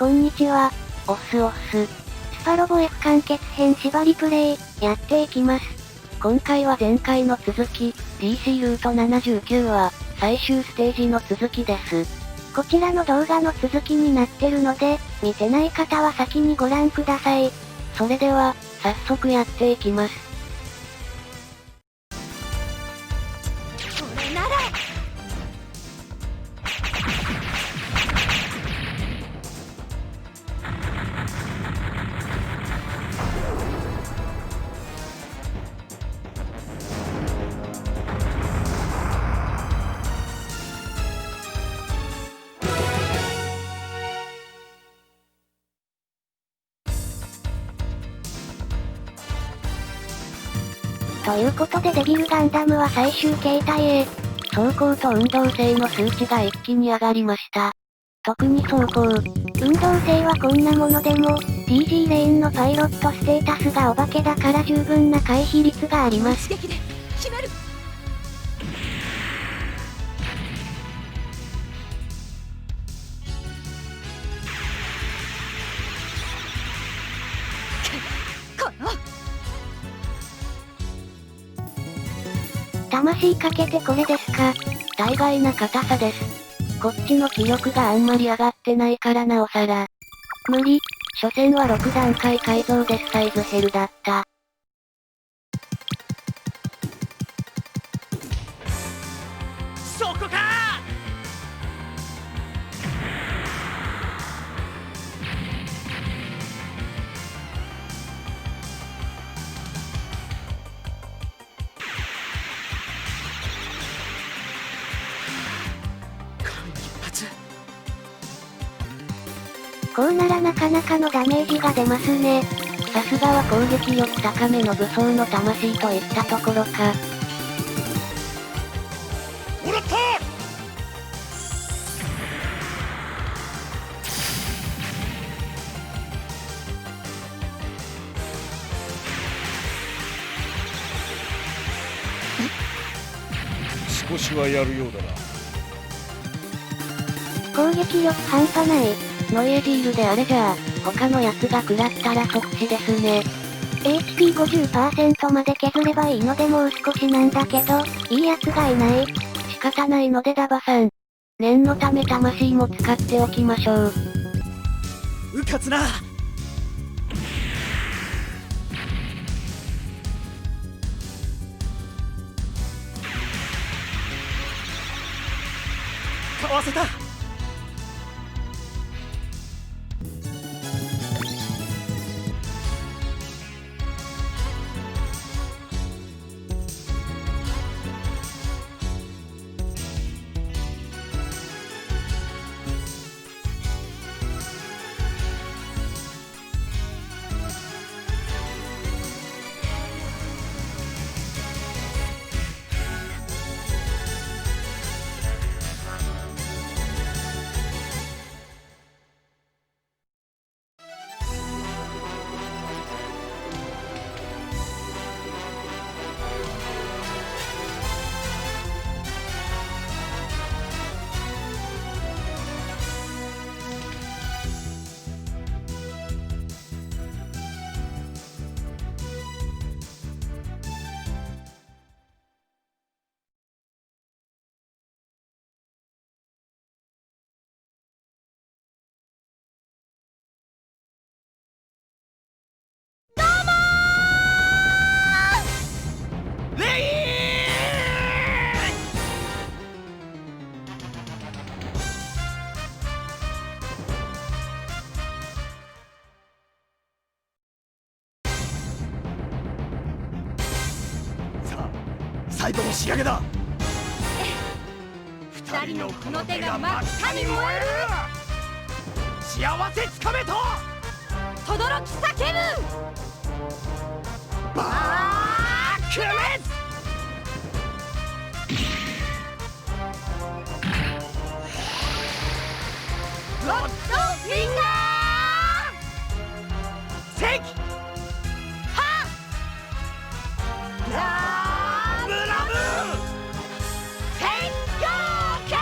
こんにちは。おっすおっす。スパロボ F 完結編縛りプレイ、やっていきます。今回は前回の続き、DC ルート79は、最終ステージの続きです。こちらの動画の続きになってるので、見てない方は先にご覧ください。それでは、早速やっていきます。これならということでデビルガンダムは最終形態へ。走行と運動性の数値が一気に上がりました。特に走行。運動性はこんなものでも、TG レーンのパイロットステータスがお化けだから十分な回避率があります。一撃で決める。この魂かけてこれですか。大概な硬さです。こっちの気力があんまり上がってないからなおさら。無理。所詮は6段階改造でサイズヘルだった。そこか。こうならなかなかのダメージが出ますね。さすがは攻撃力高めの武装の魂といったところか。もらった。少しはやるようだな。攻撃力半端ない。ノイエディールであれじゃあ、他のやつが食らったら即死ですね。HP50% まで削ればいいのでもう少しなんだけど、いいやつがいない。仕方ないのでダバさん。念のため魂も使っておきましょう。うかつな。かわせた。最後の仕上げだ。二人のこの手が真っ赤に燃える。幸せつかめと轟き叫ぶ。バークレス。ロッドフィンガー。セキはラブラブ天行剣。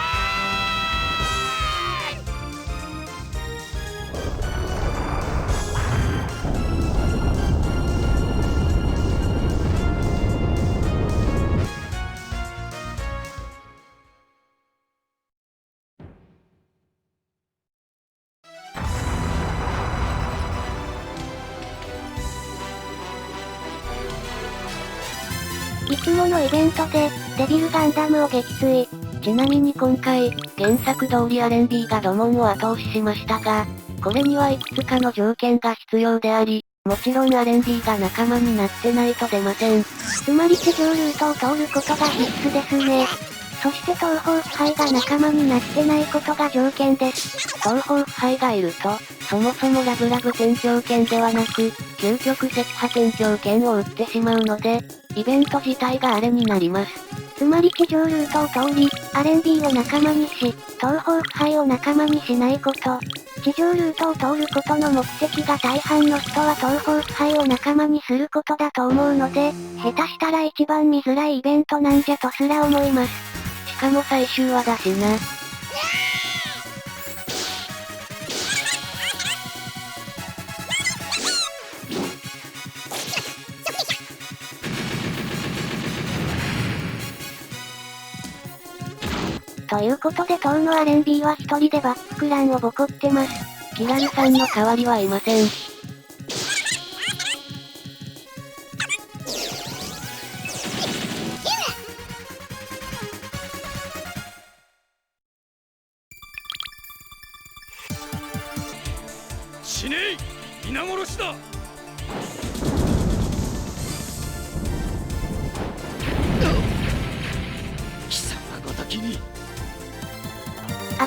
つものイベントで、デビルガンダムを撃墜。ちなみに今回、原作通りアレンビーが土門を後押ししましたが、これにはいくつかの条件が必要であり、もちろんアレンビーが仲間になってないと出ません。つまり地上ルートを通ることが必須ですね。そして東方腐敗が仲間になってないことが条件です。東方腐敗がいると、そもそもラブラブ天井剣ではなく、究極赤破天井剣を撃ってしまうので、イベント自体があれになります。つまり地上ルートを通り、アレンビーを仲間にし、東方腐敗を仲間にしないこと。地上ルートを通ることの目的が大半の人は東方腐敗を仲間にすることだと思うので、下手したら一番見づらいイベントなんじゃとすら思います。しかも最終話だしな。ということで当のアレンビーは一人でバッククランをボコってます。キラルさんの代わりはいません。死ねえ、皆殺しだ。貴様ごときに。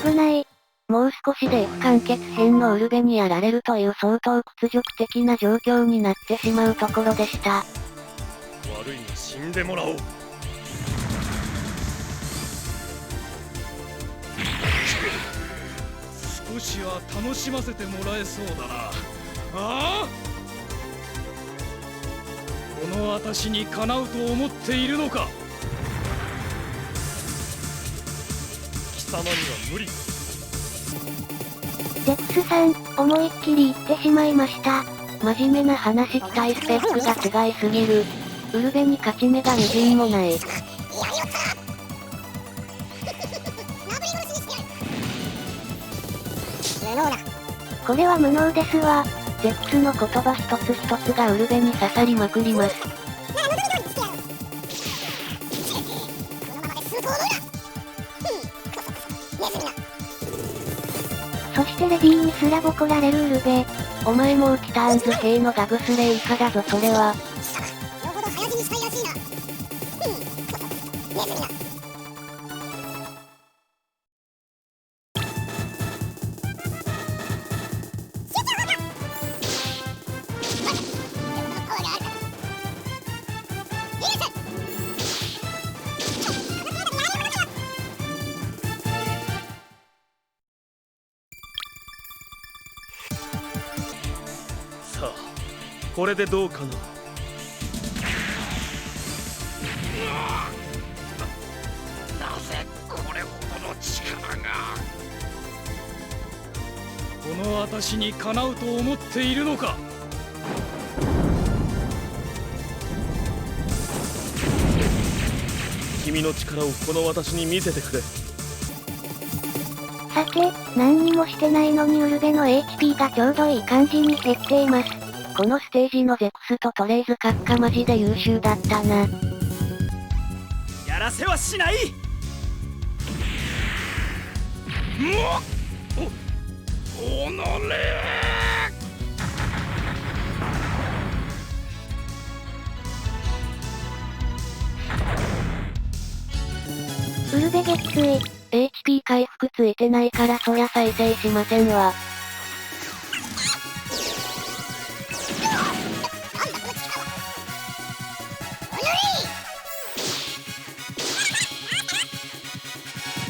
危ない。もう少しで不完結編のウルベにやられるという相当屈辱的な状況になってしまうところでした。悪いが死んでもらおう。少しは楽しませてもらえそうだな。ああ、この私にかなうと思っているのか。貴様には無理。ゼクスさん、思いっきり言ってしまいました。真面目な話期待スペックが違いすぎる。ウルベに勝ち目がみじんもない。これは無能ですわ。ゼクスの言葉一つ一つがウルベに刺さりまくります。そしてレディーにすらボコられるウルベ。お前もウキターンズ兵のガブスレイカだぞそれは。さあ、これでどうかな。なぜこれほどの力が。この私にかなうと思っているのか。君の力をこの私に見せてくれ。さて、何にもしてないのにウルベの HP がちょうどいい感じに減っています。このステージのゼクスとトレイズ閣下マジで優秀だったな。やらせはしない。おのれ。ウルベ撃墜。HP 回復ついてないからそりゃ再生しませんわ。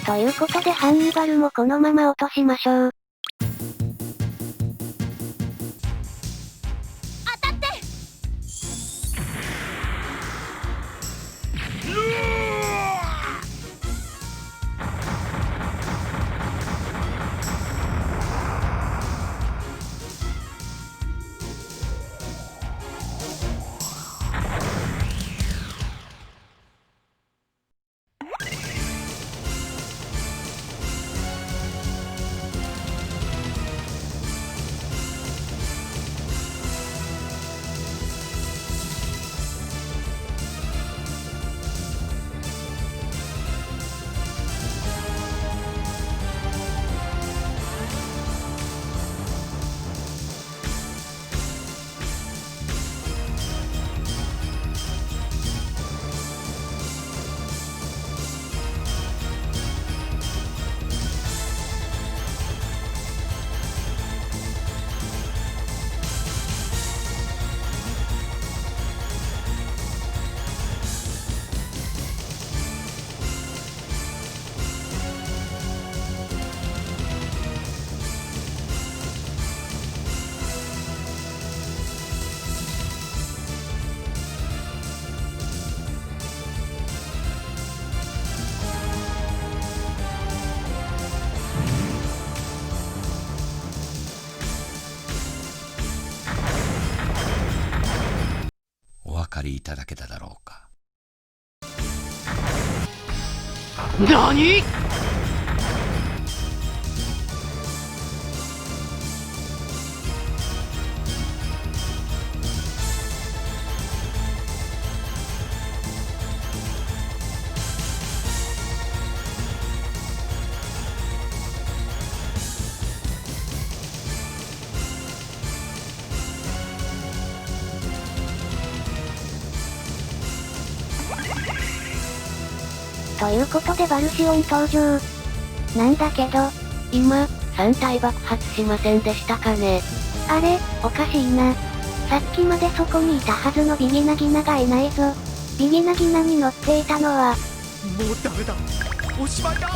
ということでハンニバルもこのまま落としましょう。当たって。借りいただけただろうか。何？ということでバルシオン登場。なんだけど、今、3体爆発しませんでしたかね。あれ、おかしいな。さっきまでそこにいたはずのビギナギナがいないぞ。ビギナギナに乗っていたのは、もうダメだ。おしまいだ。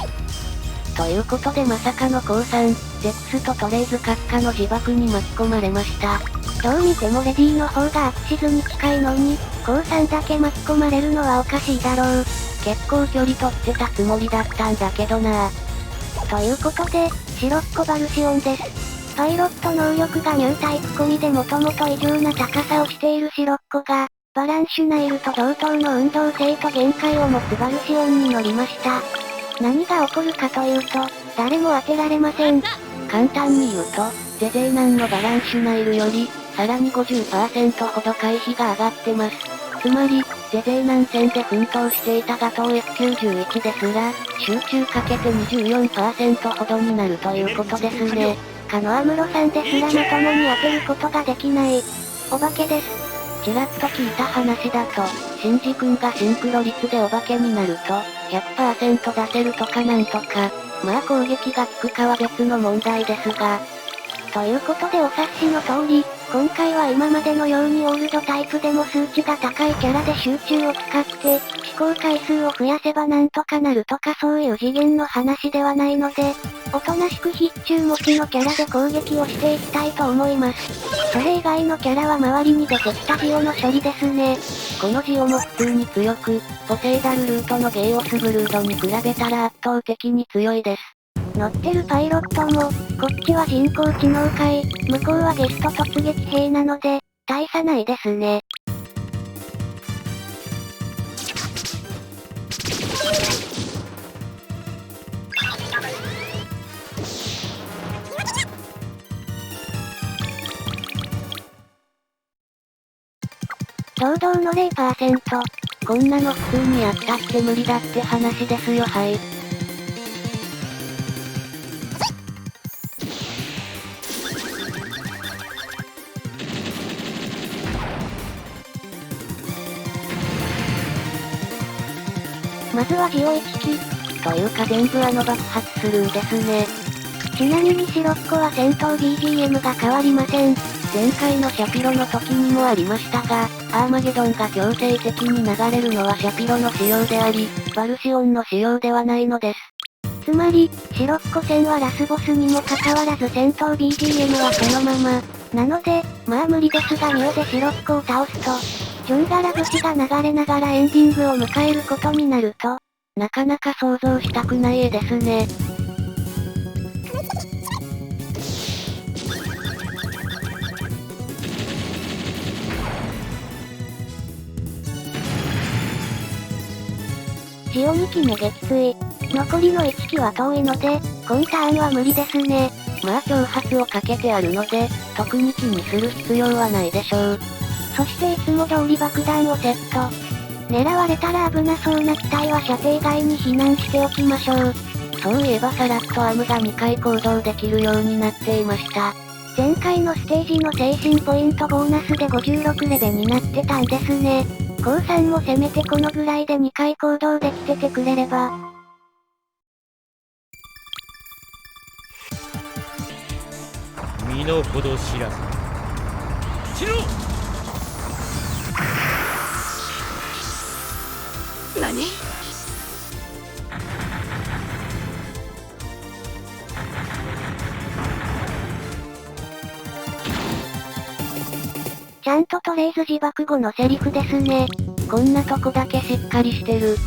ということでまさかの降参、ゼクスとトレイズ閣下の自爆に巻き込まれました。どう見てもレディの方がアクシズに近いのに、降参だけ巻き込まれるのはおかしいだろう。結構距離取ってたつもりだったんだけどな。ということで、白っ子バルシオンです。パイロット能力がニュータイプ込みでもともと異常な高さをしている白っ子が、バランシュナイルと同等の運動性と限界を持つバルシオンに乗りました。何が起こるかというと、誰も当てられません。簡単に言うと、ゼゼーナンのバランシュナイルより、さらに 50% ほど回避が上がってます。つまり、ゼゼーナン戦で奮闘していたガトー F91 ですら、集中かけて 24% ほどになるということですね。カノアムロさんですらまともに当てることができない。お化けです。ちらっと聞いた話だと、シンジ君がシンクロ率でお化けになると、100% 出せるとかなんとか、まあ攻撃が効くかは別の問題ですが。ということでお察しの通り、今回は今までのようにオールドタイプでも数値が高いキャラで集中を使って、飛行回数を増やせばなんとかなるとかそういう次元の話ではないので、おとなしく必中持ちのキャラで攻撃をしていきたいと思います。それ以外のキャラは周りに出てきたジオの処理ですね。このジオも普通に強く、ポセイダルルートのゲイオスブルードに比べたら圧倒的に強いです。乗ってるパイロットも、こっちは人工知能界、向こうはゲスト突撃兵なので、大差ないですね。堂々の 0%。こんなの普通にやったって無理だって話ですよ。はい。まずはジオ1機。というか全部爆発するんですね。ちなみに白っ子は戦闘 BGM が変わりません。前回のシャピロの時にもありましたが、アーマゲドンが強制的に流れるのはシャピロの仕様であり、バルシオンの仕様ではないのです。つまり、白っ子戦はラスボスにもかかわらず戦闘 BGM はそのまま。なので、まあ無理ですがミオで白っ子を倒すと、ジョンガラ節が流れながらエンディングを迎えることになると、なかなか想像したくない絵ですね。ジオ2機目撃墜。残りの1機は遠いので、今ターンは無理ですね。まあ挑発をかけてあるので、特に気にする必要はないでしょう。そしていつも通り爆弾をセット。狙われたら危なそうな機体は射程外に避難しておきましょう。そういえばさらっとアムが2回行動できるようになっていました。前回のステージの精神ポイントボーナスで56レベになってたんですね。コウさんもせめてこのぐらいで2回行動できててくれれば。身の程知らず。しろ。何？ちゃんとトレイズ自爆後のセリフですね。こんなとこだけしっかりしてる。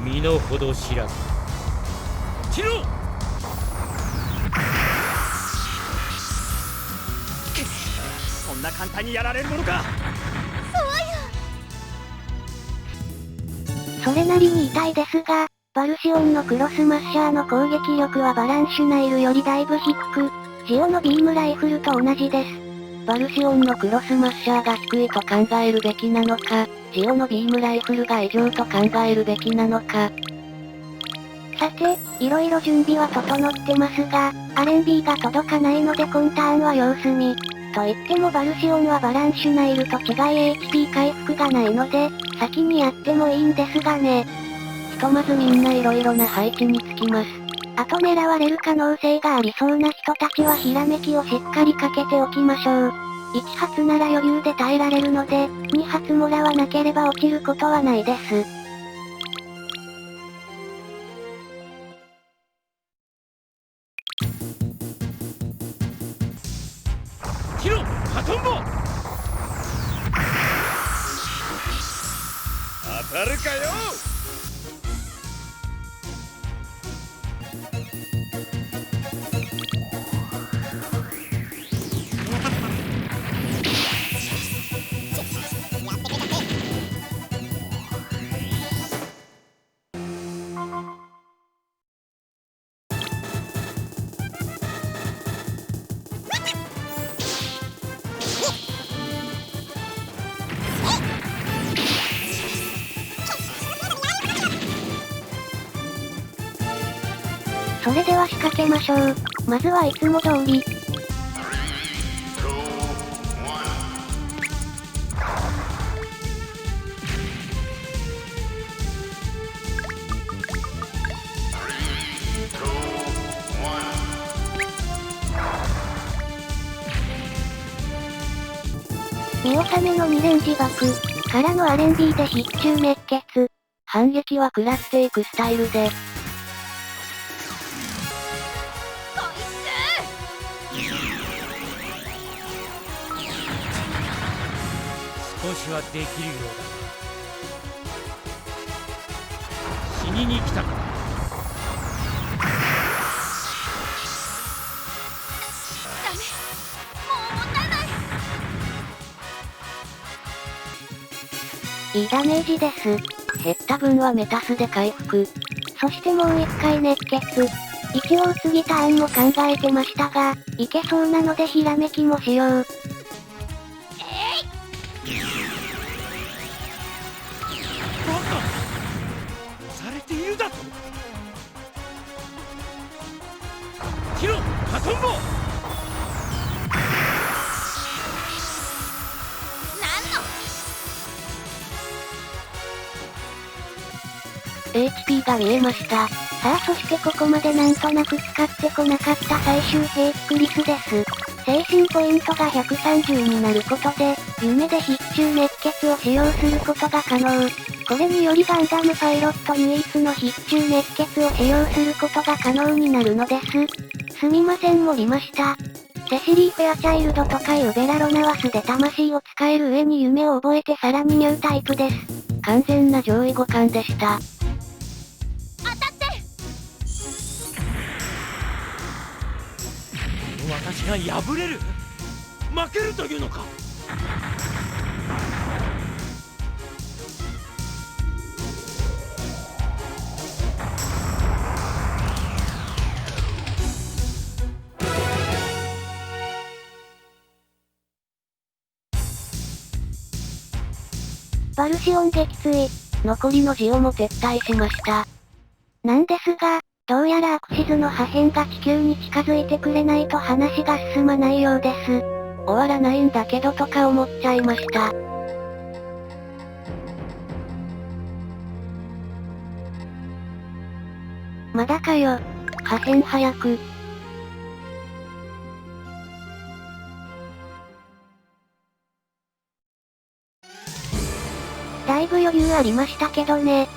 身の程知らず。しろ。そんな簡単にやられるものか。それなりに痛いですが、バルシオンのクロスマッシャーの攻撃力はバランシュナイルよりだいぶ低く、ジオのビームライフルと同じです。バルシオンのクロスマッシャーが低いと考えるべきなのか、ジオのビームライフルが異常と考えるべきなのか。さて、色々準備は整ってますが、アレンビーが届かないので今ターンは様子見。と言ってもバルシオンはバランシュナイルと違い HP 回復がないので、先にやってもいいんですがね。ひとまずみんな色々な配置につきます。あと狙われる可能性がありそうな人たちはひらめきをしっかりかけておきましょう。1発なら余裕で耐えられるので、2発もらわなければ落ちることはないです。キロハトンボ当たるかよ。それでは仕掛けましょう。まずはいつも通り。見納めの2連自爆、からのアレンビーで必中熱血。反撃は食らっていくスタイルで、少しはできるようだ。死にに来たか。ダメ、もう持たない。いいダメージです。減った分はメタスで回復。そしてもう一回熱血。一応次ターンも考えてましたが、いけそうなのでひらめきもしよう。バカされているだと。キロハトンボなんの HP が見えました。さあそしてここまでなんとなく使ってこなかった最終兵器クリスです。精神ポイントが130になることで、夢で必中熱血を使用することが可能。これによりガンダムパイロット唯一の必中熱血を使用することが可能になるのです。すみません盛りました。セシリー・フェアチャイルドとかいうベラロナワスで魂を使える上に夢を覚えてさらにニュータイプです。完全な上位互換でした。当たって。私が敗れる負けるというのか。バルシオン撃墜。残りのジオも撤退しました。なんですが、どうやらアクシズの破片が地球に近づいてくれないと話が進まないようです。終わらないんだけどとか思っちゃいました。まだかよ。破片早く。だいぶ余裕ありましたけどね。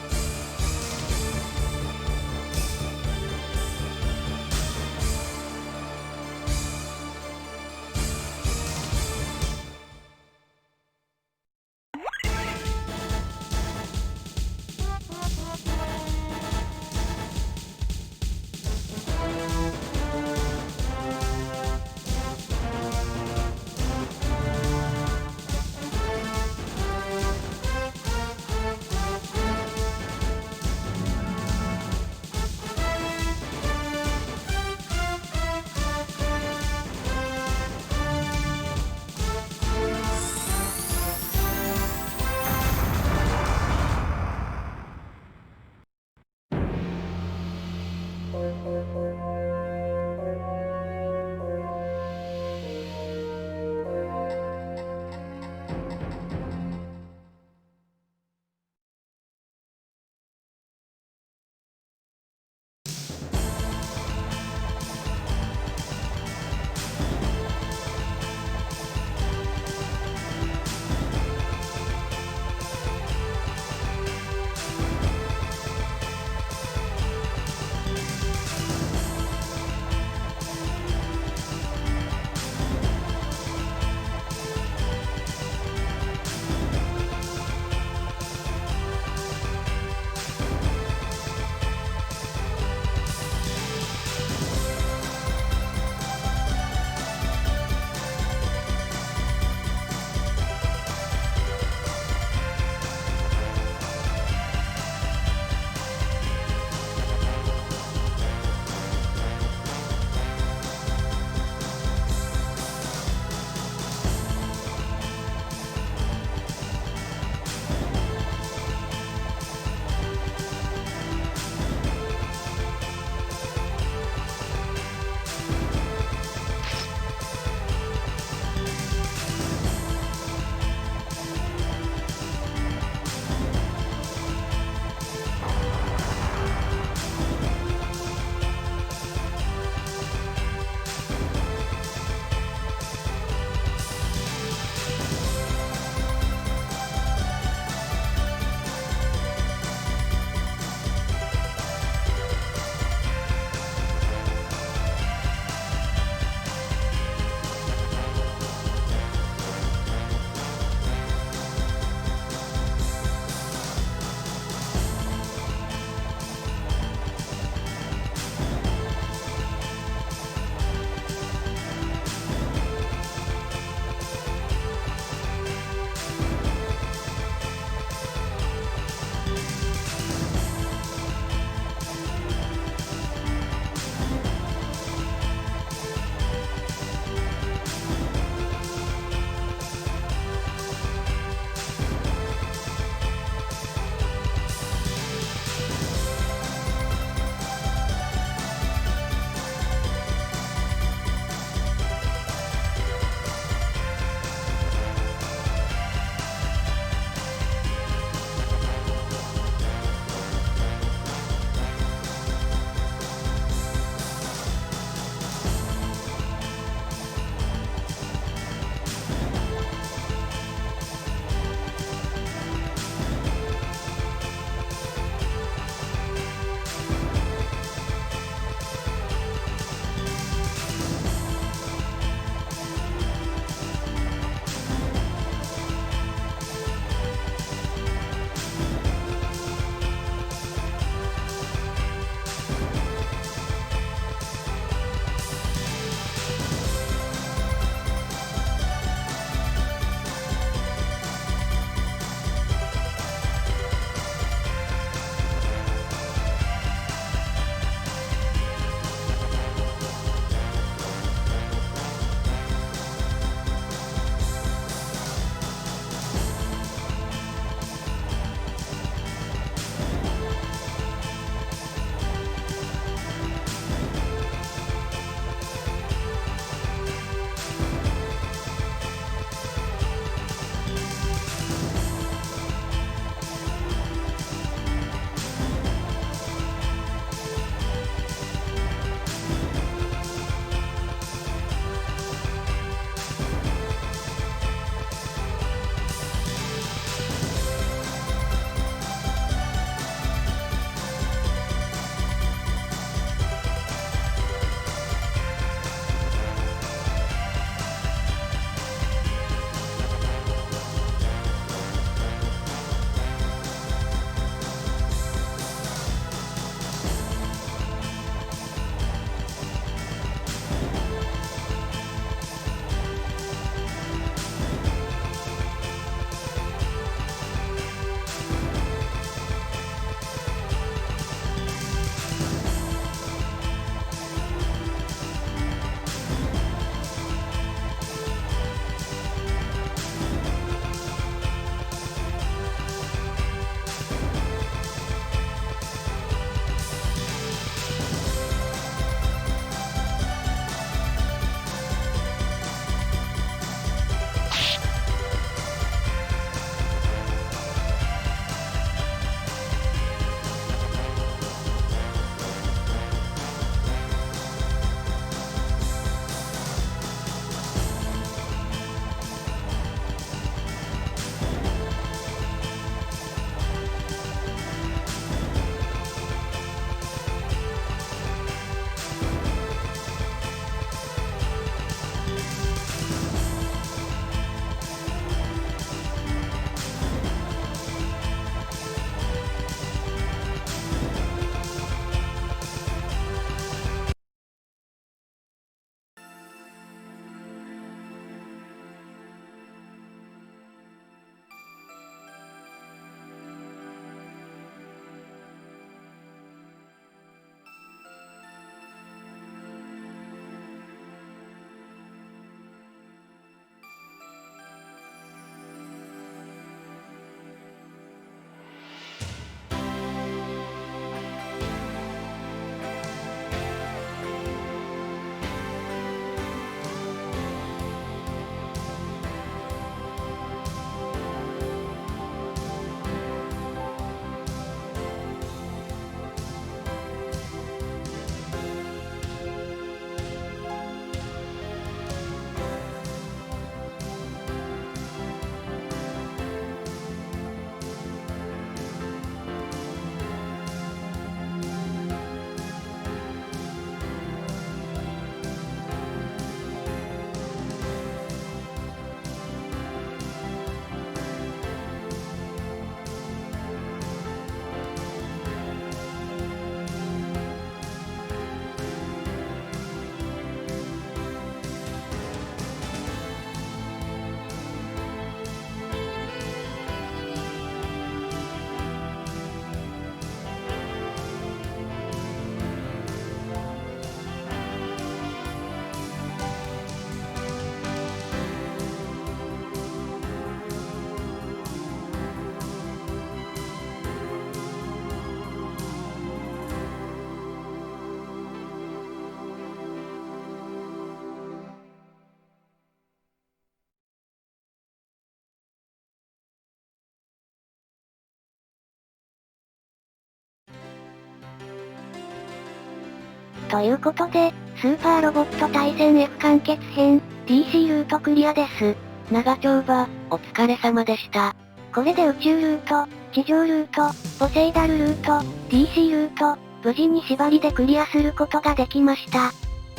ということで、スーパーロボット対戦 F 完結編、DC ルートクリアです。長丁場、お疲れ様でした。これで宇宙ルート、地上ルート、ポセイダルルート、DC ルート、無事に縛りでクリアすることができました。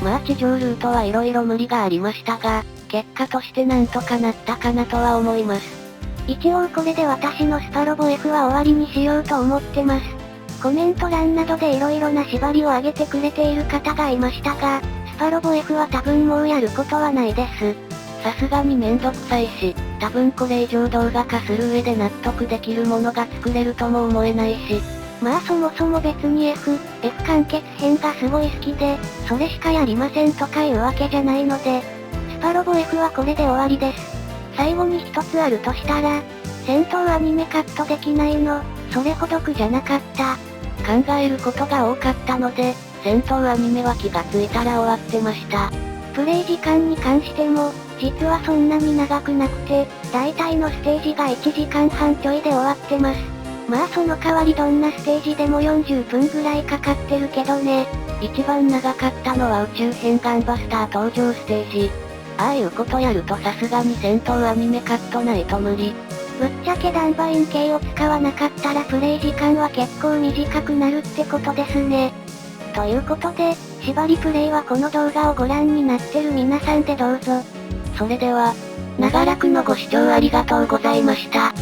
まあ地上ルートは色々無理がありましたが、結果としてなんとかなったかなとは思います。一応これで私のスパロボ F は終わりにしようと思ってます。コメント欄などで色々な縛りを上げてくれている方がいましたが、スパロボ F は多分もうやることはないです。さすがにめんどくさいし、多分これ以上動画化する上で納得できるものが作れるとも思えないし、まあそもそも別に F 完結編がすごい好きで、それしかやりませんとかいうわけじゃないので、スパロボ F はこれで終わりです。最後に一つあるとしたら、戦闘アニメカットできないの、それほど苦じゃなかった。考えることが多かったので、戦闘アニメは気がついたら終わってました。プレイ時間に関しても、実はそんなに長くなくて、大体のステージが1時間半ちょいで終わってます。まあその代わりどんなステージでも40分ぐらいかかってるけどね。一番長かったのは宇宙編ガンバスター登場ステージ。ああいうことやるとさすがに戦闘アニメカットないと無理。ぶっちゃけダンバイン系を使わなかったらプレイ時間は結構短くなるってことですね。ということで、縛りプレイはこの動画をご覧になってる皆さんでどうぞ。それでは、長らくのご視聴ありがとうございました。